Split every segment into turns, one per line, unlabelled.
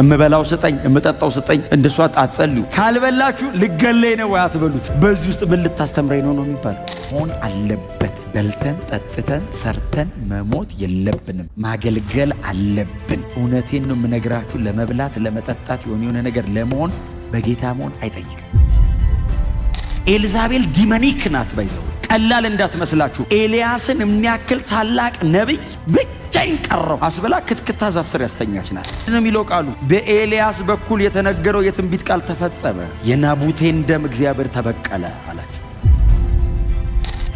እምበላው ስጠኝ እምጠጣው ስጠኝ እንደሷ አትጸልዩ። ካልበላችሁ ልገለይ ነው አትበሉት። በዚህ ውስጥ ምን ልታስተምረኝ ነው የሚባለው? ሆን አለበት። በልተን ጠጥተን ሰርተን መሞት የለብንም። ማገልገል አለብን። እውነቴን ነው የምነግራችሁ። ለመብላት ለመጠጣት የሆነ ነገር ለመሆን በጌታ መሆን አይጠይቅም። ኤልዛቤል ዲመኒክ ናት። ባይዘው ቀላል እንዳትመስላችሁ። ኤልያስን የሚያክል ታላቅ ነብይ ብቻዬን ቀረው አስበላ ክትክታ ዛፍ ስር ያስተኛች ናት ነው የሚለው ቃሉ። በኤልያስ በኩል የተነገረው የትንቢት ቃል ተፈጸመ። የናቡቴን ደም እግዚአብሔር ተበቀለ አላቸው።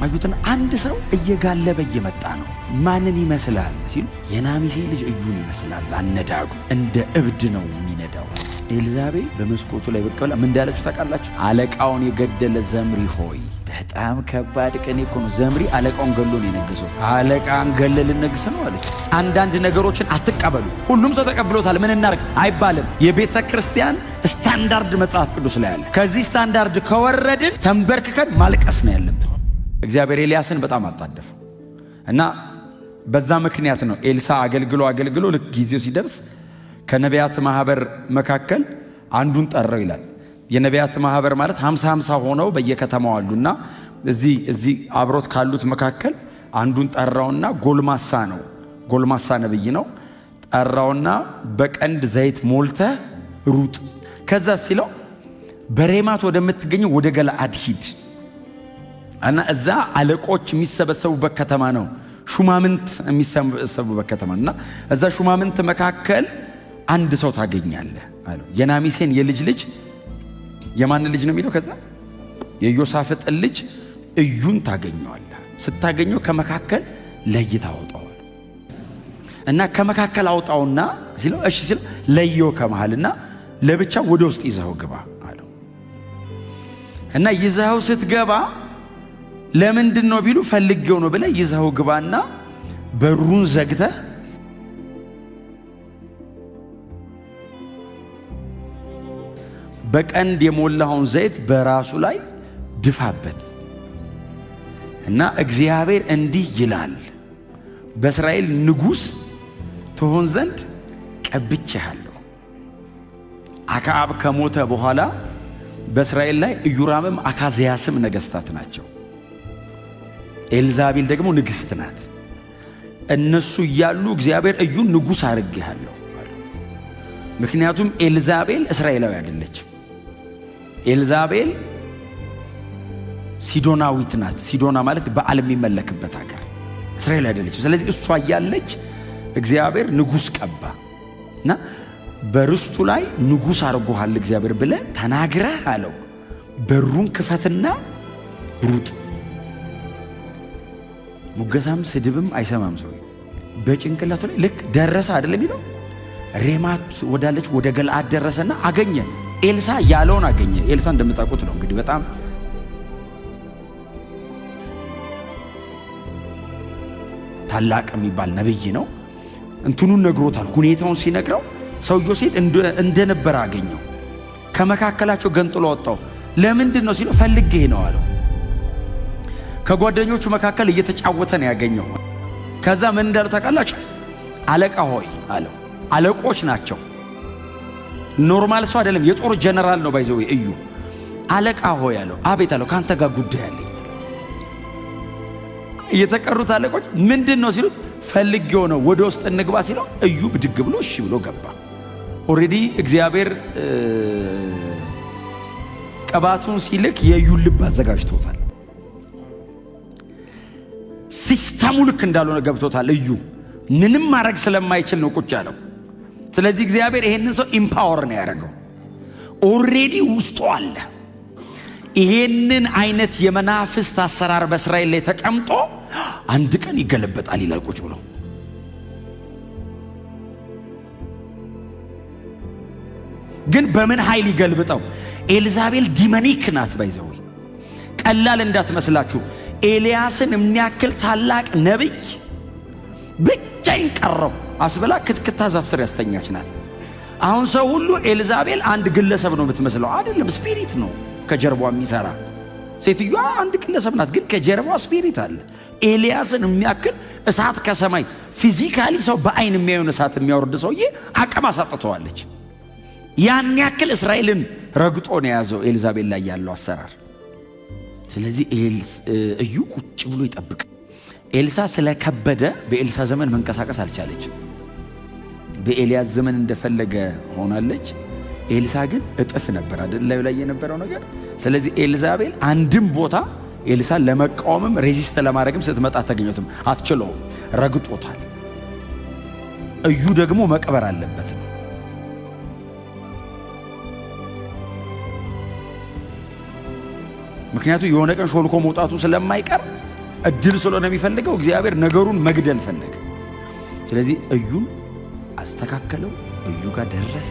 አዩትን አንድ ሰው እየጋለበ እየመጣ ነው። ማንን ይመስላል ሲሉ የናሚሴ ልጅ እዩን ይመስላል። አነዳዱ እንደ እብድ ነው የሚነዳው። ኤልዛቤል በመስኮቱ ላይ ብቅ ብላ ምን እንዳለችው ታውቃላችሁ? አለቃውን የገደለ ዘምሪ ሆይ። በጣም ከባድ ቀን እኮ ነው። ዘምሪ አለቃውን ገሎ ነው የነገሰው። አለቃን ገለ ልነግስ ነው አለች። አንዳንድ ነገሮችን አትቀበሉ። ሁሉም ሰው ተቀብሎታል ምን እናርግ አይባልም። የቤተ ክርስቲያን ስታንዳርድ መጽሐፍ ቅዱስ ላይ አለ። ከዚህ ስታንዳርድ ከወረድን ተንበርክከን ማልቀስ ነው ያለብን። እግዚአብሔር ኤልያስን በጣም አጣደፈው እና በዛ ምክንያት ነው ኤልሳ አገልግሎ ልክ ጊዜው ሲደርስ ከነቢያት ማህበር መካከል አንዱን ጠራው ይላል። የነቢያት ማህበር ማለት 50 ሆነው በየከተማው አሉና እዚህ አብሮት ካሉት መካከል አንዱን ጠራውና ጎልማሳ ነብይ ነው። ጠራውና በቀንድ ዘይት ሞልተህ ሩጥ፣ ከዛ ሲለው በሬማት ወደምትገኘው ወደ ገለዓድ ሂድ እና እዛ አለቆች የሚሰበሰቡበት ከተማ ነው። ሹማምንት የሚሰበሰቡበት ከተማ እና እዛ ሹማምንት መካከል አንድ ሰው ታገኛለህ አለው። የናሚሴን የልጅ ልጅ የማን ልጅ ነው የሚለው? ከዛ የዮሳፍጥን ልጅ እዩን ታገኘዋለህ። ስታገኘው ከመካከል ለይታ አውጣው እና ከመካከል አውጣውና ሲለው እሺ ሲለው ለየው ከመሃልና ለብቻ ወደ ውስጥ ይዘው ግባ አለው። እና ይዘው ስትገባ ለምንድን ነው ቢሉ ፈልጌው ነው ብለህ ይዘው ግባና በሩን ዘግተህ በቀንድ የሞላውን ዘይት በራሱ ላይ ድፋበት እና እግዚአብሔር እንዲህ ይላል በእስራኤል ንጉሥ ትሆን ዘንድ ቀብቼሃለሁ። አክዓብ ከሞተ በኋላ በእስራኤል ላይ ኢዮራምም አካዝያስም ነገሥታት ናቸው። ኤልዛቤል ደግሞ ንግሥት ናት። እነሱ እያሉ እግዚአብሔር እዩን ንጉሥ አድርጌሃለሁ። ምክንያቱም ኤልዛቤል እስራኤላዊ አይደለችም። ኤልዛቤል ሲዶናዊት ናት። ሲዶና ማለት በዓል የሚመለክበት ሀገር፣ እስራኤል አይደለችም። ስለዚህ እሷ እያለች እግዚአብሔር ንጉሥ ቀባ እና በርስቱ ላይ ንጉሥ አድርጎሃል እግዚአብሔር ብለህ ተናግረህ አለው። በሩን ክፈትና ሩጥ። ሙገሳም ስድብም አይሰማም ሰው በጭንቅላቱ ላይ ልክ ደረሰ አይደለም የሚለው ሬማት ወዳለች ወደ ገለዓድ ደረሰና አገኘ። ኤልሳ ያለውን አገኘ። ኤልሳ እንደምታውቁት ነው እንግዲህ በጣም ታላቅ የሚባል ነብይ ነው። እንትኑን ነግሮታል። ሁኔታውን ሲነግረው ሰውየው ሲል እንደነበረ አገኘው። ከመካከላቸው ገንጥሎ ወጣው። ለምንድን ነው ሲለው ፈልጌ ነው አለው። ከጓደኞቹ መካከል እየተጫወተ ነው ያገኘው። ከዛ ምን እንዳለ ታውቃላችሁ? አለቃ ሆይ አለው። አለቆች ናቸው። ኖርማል ሰው አይደለም። የጦር ጀነራል ነው ባይዘው እዩ። አለቃ ሆይ አለው። አቤት አለው። ካንተ ጋር ጉዳይ አለኝ። የተቀሩት አለቆች ምንድነው ሲሉት ፈልጌው ነው ወደ ውስጥ እንግባ ሲለው እዩ ብድግ ብሎ እሺ ብሎ ገባ። ኦሬዲ እግዚአብሔር ቅባቱን ሲልክ የዩን ልብ አዘጋጅቶታል። ሲስተሙ ልክ እንዳልሆነ ገብቶታል። እዩ ምንም ማድረግ ስለማይችል ነው ቁጭ ያለው። ስለዚህ እግዚአብሔር ይሄንን ሰው ኢምፓወር ነው ያደረገው። ኦሬዲ ውስጡ አለ። ይሄንን አይነት የመናፍስት አሰራር በእስራኤል ላይ ተቀምጦ አንድ ቀን ይገለበጣል ይላል ቁጭ ብሎ። ግን በምን ኃይል ይገልብጠው? ኤልዛቤል ዲመኒክ ናት። ባይዘው ቀላል እንዳትመስላችሁ። ኤልያስን የሚያክል ታላቅ ነብይ ብቻዬን ቀረው አስበላ ክትክታ ዛፍ ስር ያስተኛች ናት። አሁን ሰው ሁሉ ኤልዛቤል አንድ ግለሰብ ነው የምትመስለው። አይደለም፣ ስፒሪት ነው ከጀርባው የሚሰራ። ሴትዮዋ አንድ ግለሰብ ናት፣ ግን ከጀርባው ስፒሪት አለ። ኤልያስን የሚያክል እሳት ከሰማይ ፊዚካሊ ሰው በአይን የሚያዩን እሳት የሚያወርድ ሰውዬ አቅም አሳጥተዋለች። ያን ያክል እስራኤልን ረግጦ ነው ያዘው ኤልዛቤል ላይ ያለው አሰራር። ስለዚህ እዩ ቁጭ ብሎ ይጠብቅ። ኤልሳ ስለከበደ በኤልሳ ዘመን መንቀሳቀስ አልቻለችም። በኤልያስ ዘመን እንደፈለገ ሆናለች። ኤልሳ ግን እጥፍ ነበር አይደል ላይ የነበረው ነገር። ስለዚህ ኤልዛቤል አንድም ቦታ ኤልሳ ለመቃወምም ሬዚስት ለማድረግም ስትመጣ ተገኘቱም አትችለውም፣ ረግጦታል። እዩ ደግሞ መቅበር አለበት። ምክንያቱም የሆነ ቀን ሾልኮ መውጣቱ ስለማይቀር እድል ስለሆነ የሚፈልገው እግዚአብሔር ነገሩን መግደል ፈለገ። ስለዚህ እዩን አስተካከለው። እዩ ጋር ደረሰ።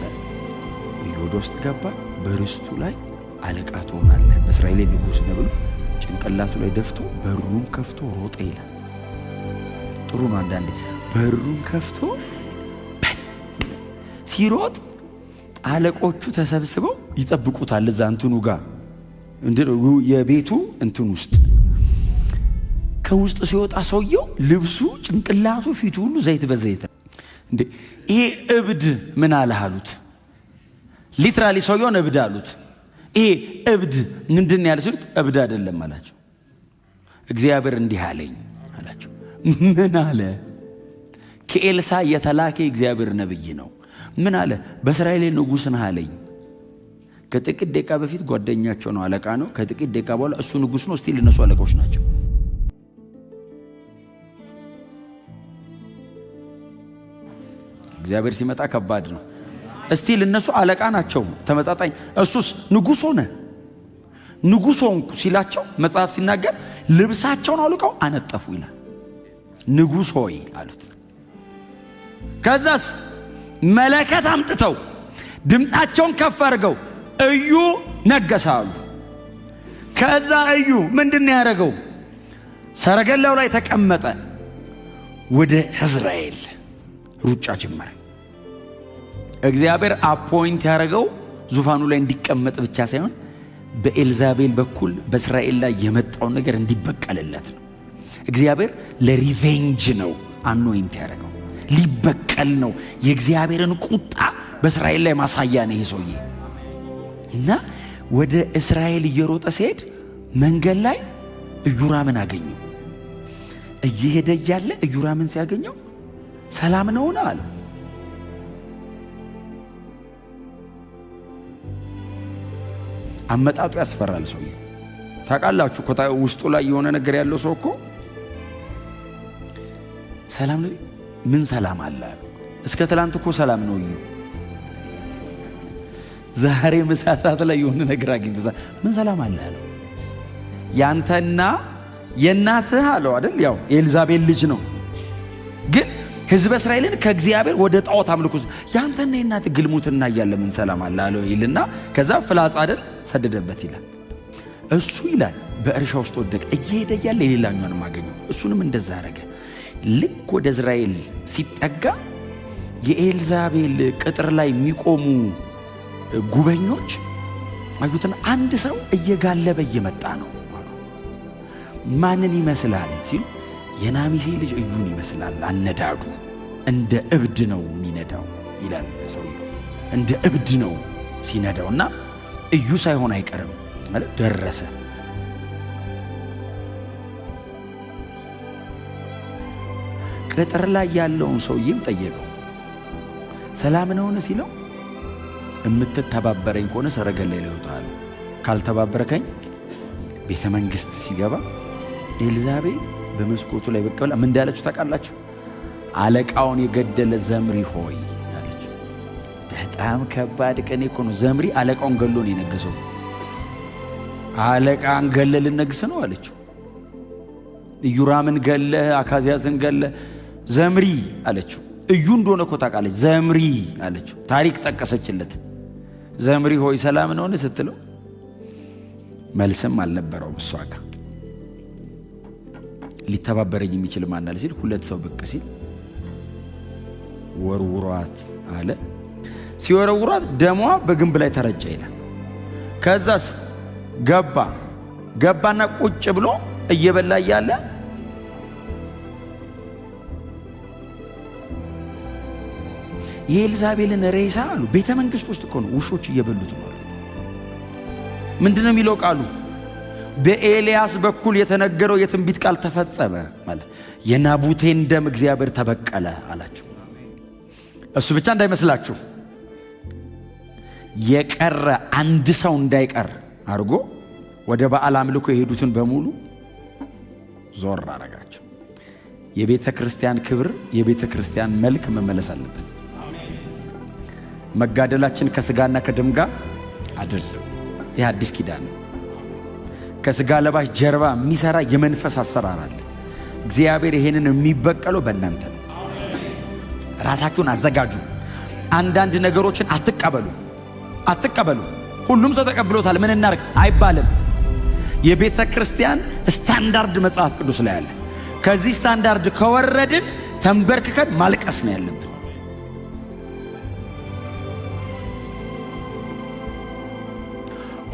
እዩ ወደ ውስጥ ገባ። በርስቱ ላይ አለቃ ትሆናለህ፣ በእስራኤል ንጉሥ ነህ ብሎ ጭንቅላቱ ላይ ደፍቶ በሩን ከፍቶ ሮጠ ይላል። ጥሩ ነው። አንዳንዴ በሩን ከፍቶ ሲሮጥ አለቆቹ ተሰብስበው ይጠብቁታል። እዛ እንትኑ ጋር የቤቱ እንትን ውስጥ ከውስጥ ሲወጣ ሰውየው ልብሱ፣ ጭንቅላቱ፣ ፊቱ ሁሉ ዘይት በዘይት እንዴ! ይሄ እብድ ምን አለህ አሉት። ሊትራሊ ሰውየውን እብድ አሉት። ይሄ እብድ ምንድን ያለ ሲሉት እብድ አይደለም አላቸው። እግዚአብሔር እንዲህ አለኝ አላቸው። ምን አለ? ከኤልሳ የተላከ እግዚአብሔር ነብይ ነው። ምን አለ? በእስራኤል ንጉሥ ነህ አለኝ። ከጥቂት ደቂቃ በፊት ጓደኛቸው ነው፣ አለቃ ነው። ከጥቂት ደቂቃ በኋላ እሱ ንጉሥ ነው። ስቲል እነሱ አለቆች ናቸው። እግዚአብሔር ሲመጣ ከባድ ነው። እስቲል እነሱ አለቃ ናቸው፣ ተመጣጣኝ። እሱስ ንጉሥ ሆነ። ንጉሥ ሆንኩ ሲላቸው መጽሐፍ ሲናገር ልብሳቸውን አውልቀው አነጠፉ ይላል። ንጉሥ ሆይ አሉት። ከዛስ መለከት አምጥተው ድምፃቸውን ከፍ አድርገው እዩ ነገሰ አሉ። ከዛ እዩ ምንድን ያደረገው? ሰረገላው ላይ ተቀመጠ። ወደ ኢዝራኤል ሩጫ ጀመረ። እግዚአብሔር አፖይንት ያደረገው ዙፋኑ ላይ እንዲቀመጥ ብቻ ሳይሆን በኤልዛቤል በኩል በእስራኤል ላይ የመጣውን ነገር እንዲበቀልለት ነው። እግዚአብሔር ለሪቬንጅ ነው አኖይንት ያደረገው፣ ሊበቀል ነው። የእግዚአብሔርን ቁጣ በእስራኤል ላይ ማሳያ ነው ይሄ ሰውዬ። እና ወደ እስራኤል እየሮጠ ሲሄድ መንገድ ላይ ኢዮራምን አገኘው። እየሄደ እያለ ኢዮራምን ሲያገኘው ሰላም ነውና አለው። አመጣጡ ያስፈራል። ሰውዬ ታውቃላችሁ እኮ ውስጡ ላይ የሆነ ነገር ያለው ሰው እኮ ሰላም ነው። ምን ሰላም አለ? እስከ ትላንት እኮ ሰላም ነው። ዛሬ ምሳ ሰዓት ላይ የሆነ ነገር አግኝተታል። ምን ሰላም አለ አለው። ያንተና የእናትህ አለው አይደል? ያው የኤልዛቤል ልጅ ነው፣ ግን ሕዝበ እስራኤልን ከእግዚአብሔር ወደ ጣዖት አምልኮ ያንተና የእናትህ ግልሙትና እያለ ምን ሰላም አለ አለው ይልና ከዛ ፍላጻ አይደል ሰደደበት ይላል። እሱ ይላል በእርሻ ውስጥ ወደቀ። እየሄደ እያለ የሌላኛውንም አገኘው። እሱንም እንደዛ አረገ። ልክ ወደ እስራኤል ሲጠጋ የኤልዛቤል ቅጥር ላይ የሚቆሙ ጉበኞች አዩትና አንድ ሰው እየጋለበ እየመጣ ነው። ማንን ይመስላል ሲሉ የናሚሴ ልጅ እዩን ይመስላል። አነዳዱ እንደ እብድ ነው የሚነዳው ይላል ሰውየው። እንደ እብድ ነው ሲነዳው እና እዩ ሳይሆን አይቀርም ማለት ደረሰ። ቅጥር ላይ ያለውን ሰውዬም ጠየቀው። ሰላም ነውን ሲለው እምትተባበረኝ ከሆነ ሰረገላ ላይ ይወጣል፣ ካልተባበረከኝ ቤተ መንግስት ሲገባ ኤልዛቤል በመስኮቱ ላይ በቀላ ምን እንዳለችው ታውቃላችሁ? አለቃውን የገደለ ዘምሪ ሆይ አለች። በጣም ከባድ ቀን እኮ ነው። ዘምሪ አለቃውን ገሎ ነው የነገሰው። አለቃን ገለ ልነግስ ነው አለችው። ኢዮራምን ገለ፣ አካዚያስን ገለ፣ ዘምሪ አለችው። እዩ እንደሆነ እኮ ታውቃለች። ዘምሪ አለችው። ታሪክ ጠቀሰችለት። ዘምሪ ሆይ ሰላም ነውን ስትለው መልስም አልነበረውም። እሷ ጋር ሊተባበረኝ የሚችል ማን አለ ሲል ሁለት ሰው ብቅ ሲል ወርውሯት አለ። ሲወረውሯት ደሟ በግንብ ላይ ተረጨ ይላል። ከዛስ ገባና ቁጭ ብሎ እየበላ እያለ የኤልዛቤልን ሬሳ አሉ ቤተ መንግሥት ውስጥ እኮ ነው ውሾች እየበሉት ነው። ምንድነው የሚለው ቃሉ? በኤልያስ በኩል የተነገረው የትንቢት ቃል ተፈጸመ ማለት የናቡቴን ደም እግዚአብሔር ተበቀለ አላቸው። እሱ ብቻ እንዳይመስላችሁ የቀረ አንድ ሰው እንዳይቀር አድርጎ ወደ በዓል አምልኮ የሄዱትን በሙሉ ዞር አረጋቸው። የቤተ ክርስቲያን ክብር፣ የቤተ ክርስቲያን መልክ መመለስ አለበት። መጋደላችን ከስጋና ከደም ጋር አይደለም። ይህ አዲስ ኪዳን ነው። ከስጋ ለባሽ ጀርባ የሚሰራ የመንፈስ አሰራር አለ። እግዚአብሔር ይሄንን የሚበቀለው በእናንተ ነው። ራሳችሁን አዘጋጁ። አንዳንድ ነገሮችን አትቀበሉ። ሁሉም ሰው ተቀብሎታል ምን እናርግ አይባልም። የቤተ ክርስቲያን ስታንዳርድ መጽሐፍ ቅዱስ ላይ አለ። ከዚህ ስታንዳርድ ከወረድን ተንበርክከን ማልቀስ ነው ያለብን።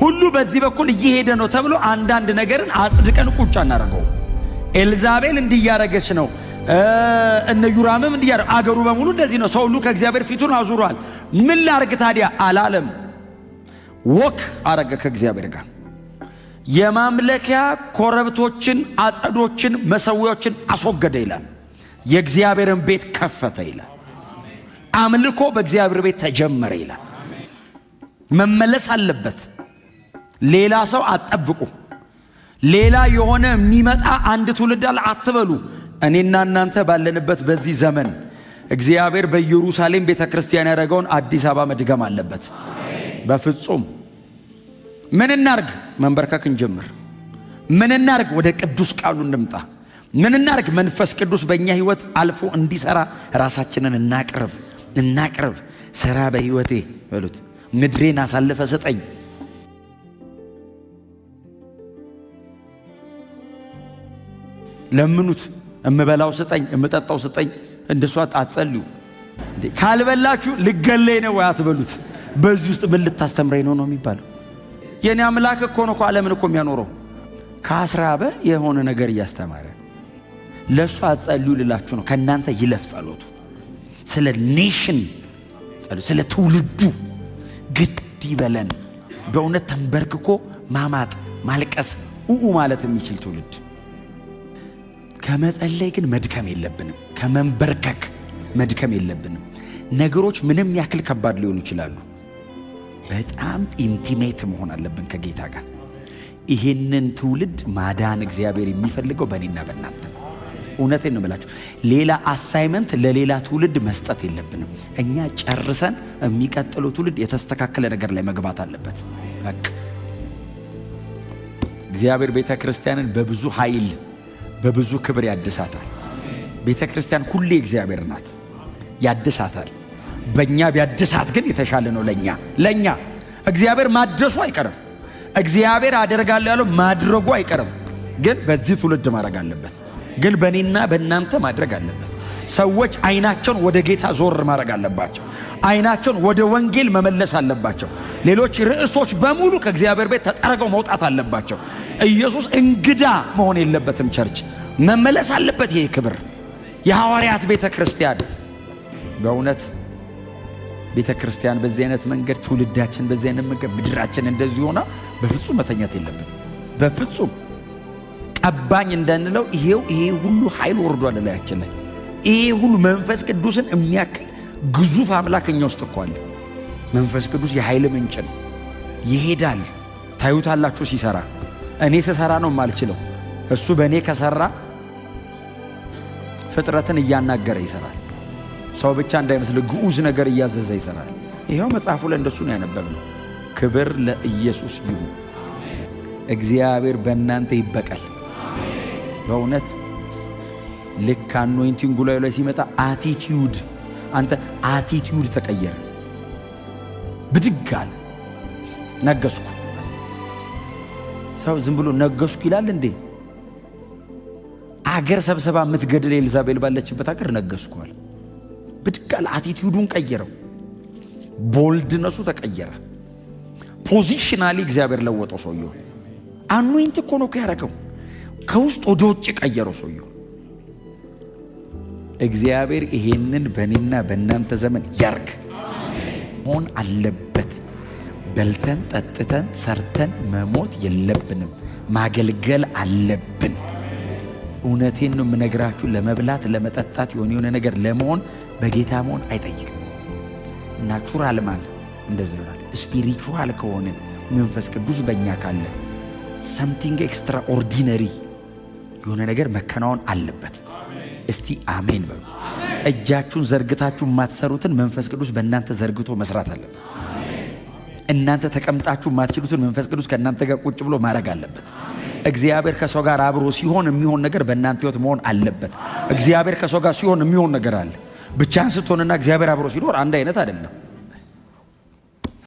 ሁሉ በዚህ በኩል እየሄደ ነው ተብሎ አንዳንድ ነገርን አጽድቀን ቁጭ እናደርገው። ኤልዛቤል እንዲያረገች ነው፣ እነ ዩራምም እንዲያረግ፣ አገሩ በሙሉ እንደዚህ ነው። ሰው ሁሉ ከእግዚአብሔር ፊቱን አዙሯል። ምን ላርግ ታዲያ አላለም። ወክ አረገ ከእግዚአብሔር ጋር። የማምለኪያ ኮረብቶችን፣ አጸዶችን፣ መሰዊያዎችን አስወገደ ይላል። የእግዚአብሔርን ቤት ከፈተ ይላል። አምልኮ በእግዚአብሔር ቤት ተጀመረ ይላል። መመለስ አለበት። ሌላ ሰው አትጠብቁ። ሌላ የሆነ የሚመጣ አንድ ትውልድ አለ አትበሉ። እኔና እናንተ ባለንበት በዚህ ዘመን እግዚአብሔር በኢየሩሳሌም ቤተክርስቲያን ያደረገውን አዲስ አበባ መድገም አለበት። በፍጹም ምን እናርግ? መንበርከክ እንጀምር። ምን እናርግ? ወደ ቅዱስ ቃሉ እንምጣ። ምን እናርግ? መንፈስ ቅዱስ በእኛ ህይወት አልፎ እንዲሰራ ራሳችንን እናቅርብ። ስራ በህይወቴ በሉት። ምድሬን አሳልፈ ስጠኝ። ለምኑት። እምበላው ስጠኝ፣ እምጠጣው ስጠኝ። እንደሷ አትጸልዩ። ካልበላችሁ ልገለይ ነው አትበሉት። በዚህ ውስጥ ምን ልታስተምረኝ ነው የሚባለው? የኔ አምላክ እኮ ነው ዓለምን እኮ የሚያኖረው። ከአስራበ የሆነ ነገር እያስተማረ ለሷ አትጸልዩ ልላችሁ ነው። ከእናንተ ይለፍ ጸሎቱ። ስለ ኔሽን ጸልዩ፣ ስለ ትውልዱ ግድ ይበለን። በእውነት ተንበርክኮ ማማጥ፣ ማልቀስ፣ ማለት የሚችል ትውልድ። ከመጸለይ ግን መድከም የለብንም። ከመንበርከክ መድከም የለብንም። ነገሮች ምንም ያክል ከባድ ሊሆኑ ይችላሉ። በጣም ኢንቲሜት መሆን አለብን ከጌታ ጋር። ይህንን ትውልድ ማዳን እግዚአብሔር የሚፈልገው በእኔና በእናንተ ነው። እውነቴን ነው የምላችሁ። ሌላ አሳይመንት ለሌላ ትውልድ መስጠት የለብንም። እኛ ጨርሰን የሚቀጥለው ትውልድ የተስተካከለ ነገር ላይ መግባት አለበት። በቃ እግዚአብሔር ቤተ ክርስቲያንን በብዙ ኃይል በብዙ ክብር ያድሳታል። ቤተ ክርስቲያን ሁሌ እግዚአብሔር ናት፣ ያድሳታል። በእኛ ቢያድሳት ግን የተሻለ ነው። ለእኛ እግዚአብሔር ማድረሱ አይቀርም። እግዚአብሔር አደርጋለሁ ያለው ማድረጉ አይቀርም። ግን በዚህ ትውልድ ማድረግ አለበት። ግን በእኔና በእናንተ ማድረግ አለበት። ሰዎች አይናቸውን ወደ ጌታ ዞር ማድረግ አለባቸው። አይናቸውን ወደ ወንጌል መመለስ አለባቸው። ሌሎች ርዕሶች በሙሉ ከእግዚአብሔር ቤት ተጠርገው መውጣት አለባቸው። ኢየሱስ እንግዳ መሆን የለበትም። ቸርች መመለስ አለበት። ይሄ ክብር የሐዋርያት ቤተ ክርስቲያን። በእውነት ቤተ ክርስቲያን በዚህ አይነት መንገድ፣ ትውልዳችን በዚህ አይነት መንገድ፣ ምድራችን እንደዚህ ሆና በፍጹም መተኛት የለብን። በፍጹም ቀባኝ እንዳንለው ይሄ ሁሉ ኃይል ወርዷል ላያችን ላይ። ይሄ ሁሉ መንፈስ ቅዱስን የሚያክል ግዙፍ አምላክ እኛ ውስጥ እኮ አለ። መንፈስ ቅዱስ የኃይል ምንጭ ነው። ይሄዳል። ታዩታላችሁ ሲሰራ። እኔ ስሰራ ነው የማልችለው። እሱ በእኔ ከሰራ ፍጥረትን እያናገረ ይሰራል። ሰው ብቻ እንዳይመስል ግዑዝ ነገር እያዘዘ ይሰራል። ይሄው መጽሐፉ ላይ እንደሱ ነው ያነበብነው። ክብር ለኢየሱስ ይሁን። እግዚአብሔር በእናንተ ይበቀል። በእውነት ልክ አኖይንቲንጉ ላይ ሲመጣ አቲቲዩድ ተቀየረ። ብድግ አለ። ነገስኩ። ሰው ዝም ብሎ ነገስኩ ይላል እንዴ? አገር ሰብሰባ የምትገድል ኤልዛቤል ባለችበት አገር ነገስኳል። ብድግ አለ። አቲቲዩዱን ቀየረው። ቦልድነሱ ተቀየረ። ፖዚሽናሊ እግዚአብሔር ለወጠው ሰውየው። አኖይንት እኮ ነው ያደረገው። ከውስጥ ወደ ውጭ ቀየረው ሰውየው። እግዚአብሔር ይሄንን በእኔና በእናንተ ዘመን ያርግ። መሆን አለበት። በልተን ጠጥተን ሰርተን መሞት የለብንም። ማገልገል አለብን። እውነቴን ነው የምነግራችሁ። ለመብላት ለመጠጣት የሆነ ነገር ለመሆን በጌታ መሆን አይጠይቅም። ናቹራል ማን እንደዛ ይሆናል። ስፒሪቹዋል ከሆንን መንፈስ ቅዱስ በእኛ ካለ ሰምቲንግ ኤክስትራ ኦርዲነሪ የሆነ ነገር መከናወን አለበት። እስቲ አሜን በሉ። እጃችሁን ዘርግታችሁ የማትሰሩትን መንፈስ ቅዱስ በእናንተ ዘርግቶ መስራት አለበት። እናንተ ተቀምጣችሁ የማትችሉትን መንፈስ ቅዱስ ከእናንተ ጋር ቁጭ ብሎ ማድረግ አለበት። እግዚአብሔር ከሰው ጋር አብሮ ሲሆን የሚሆን ነገር በእናንተ ሕይወት መሆን አለበት። እግዚአብሔር ከሰው ጋር ሲሆን የሚሆን ነገር አለ። ብቻህን ስትሆንና እግዚአብሔር አብሮ ሲኖር አንድ አይነት አይደለም።